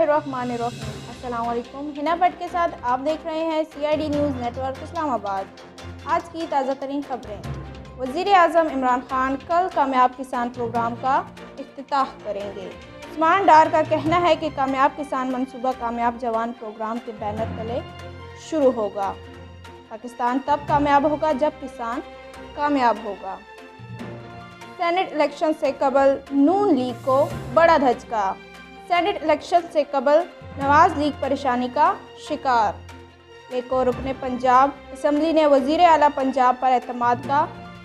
बिस्मिल्लाहिर्रहमानिर्रहीम। अस्सलाम वालेकुम। हिना भट्ट के साथ आप देख रहे हैं CID न्यूज़ नेटवर्क इस्लामाबाद। आज की ताज़ा तरीन खबरें। वज़ीर आज़म इमरान खान कल कामयाब किसान प्रोग्राम का इफ्तिताह करेंगे। उस्मान डार का कहना है कि कामयाब किसान मंसूबा कामयाब जवान प्रोग्राम के बैनर तले शुरू होगा। पाकिस्तान तब कामयाब होगा जब किसान कामयाब होगा। सेनेट इलेक्शन से कबल नून लीग को बड़ा धचका। सेनेट इलेक्शन से कबल नवाज लीग परेशानी का शिकार। एक और रुकने पंजाब असम्बली ने वज़ीर आला पंजाब पर एतमाद का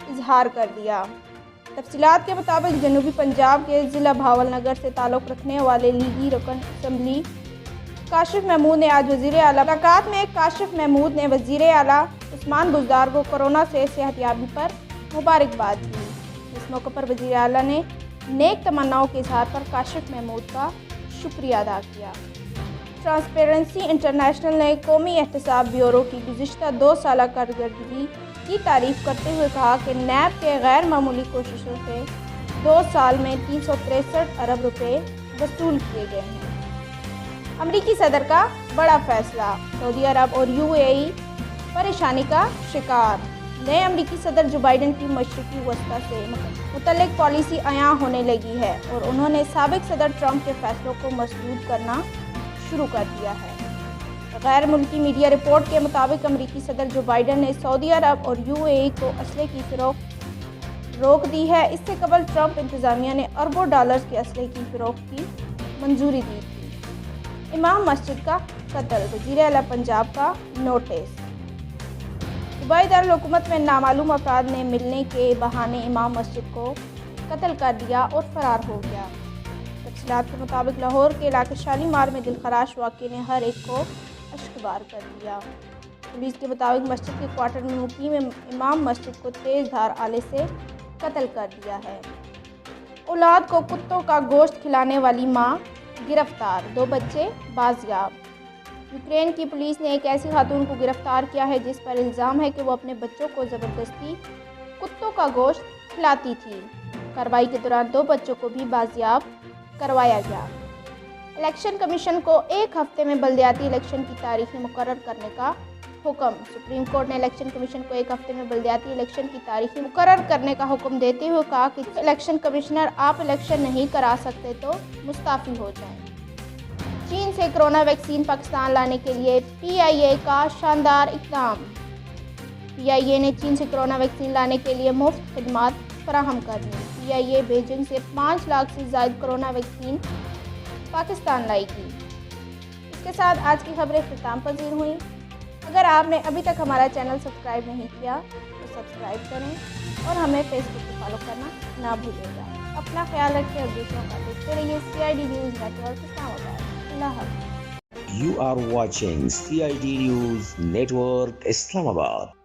इजहार कर दिया। तफसीलात के मुताबिक जनूबी पंजाब के ज़िला भावलनगर से ताल्लुक़ रखने वाले लीगी रुकन असम्बली काशिफ महमूद ने आज वज़ीर आला मुलाकात में काशिफ महमूद ने वज़ीर आला उस्मान बुज़दार को कोरोना से सेहतयाबी पर मुबारकबाद दी। इस मौके पर वज़ीर आला ने नेक तमन्नाओं के इजहार पर काशिफ महमूद का शुक्रिया अदा किया। ट्रांसपेरेंसी इंटरनेशनल ने कौमी एहतसाब ब्यूरो की गुज़िश्ता 2 साला कारकर्दगी की तारीफ़ करते हुए कहा कि नैब के गैर मामूली कोशिशों से 2 साल में 363 अरब रुपए वसूल किए गए हैं। अमरीकी सदर का बड़ा फैसला। सऊदी अरब और UAE परेशानी का शिकार। नए अमरीकी सदर जो बाइडन की मशरिकी वस्ता से मुतल्लिक पॉलिसी अयां होने लगी है और उन्होंने साबिक सदर ट्रंप के फैसलों को मसदूद करना शुरू कर दिया है। गैर मुल्की मीडिया रिपोर्ट के मुताबिक अमरीकी सदर जो बाइडन ने सऊदी अरब और UAE को असले की फ़रोख्त रोक दी है। इससे कबल ट्रंप इंतज़ामिया ने अरबों डॉलर्स के असले की फ़रोख्त की मंजूरी दी थी। इमाम मस्जिद का कत्ल, वज़ीर आला पंजाब का नोटिस। दुबई दारुल हुकूमत में नामालूम अफराद ने मिलने के बहाने इमाम मस्जिद को कत्ल कर दिया और फरार हो गया। तफसीलात के मुताबिक लाहौर के इलाके शालीमार में दिलखराश वाक़े ने हर एक को अश्कबार कर दिया। पुलिस के मुताबिक मस्जिद के क्वार्टर में मुकीम इमाम मस्जिद को तेज़ धार आले से कत्ल कर दिया है। औलाद को कुत्तों का गोश्त खिलाने वाली माँ गिरफ्तार, 2 बच्चे बाजियाब। यूक्रेन की पुलिस ने एक ऐसी खातून को गिरफ्तार किया है जिस पर इल्ज़ाम है कि वो अपने बच्चों को ज़बरदस्ती कुत्तों का गोश्त खिलाती थी। कार्रवाई के दौरान 2 बच्चों को भी बाजियाब करवाया गया। इलेक्शन कमीशन को 1 हफ्ते में बल्दियाती इलेक्शन की तारीखें मुकर्रर करने का हुक्म। सुप्रीम कोर्ट ने इलेक्शन कमीशन को 1 हफ्ते में बल्दियाती इलेक्शन की तारीखें मुकर्रर करने का हुक्म देते हुए कहा कि इलेक्शन कमिश्नर आप इलेक्शन नहीं करा सकते तो मुस्ताफ़ी हो जाएं। चीन से कोरोना वैक्सीन पाकिस्तान लाने के लिए PIA का शानदार इक़दाम। PIA ने चीन से कोरोना वैक्सीन लाने के लिए मुफ्त खिदमात फराहम कर दी। PIA बीजिंग से 5 लाख से ज़ायद कोरोना वैक्सीन पाकिस्तान लाएगी। इसके साथ आज की खबरें इख्तिताम पज़ीर हुई। अगर आपने अभी तक हमारा चैनल सब्सक्राइब नहीं किया तो सब्सक्राइब करें और हमें फेसबुक पर फॉलो करना ना भूलिएगा। अपना ख्याल रखें और दूसरों का देखते रहिए CID न्यूज़ नेटवर्क इस्लामाबाद। अल्लाह हाफ़िज़। You are watching CID News Network Islamabad.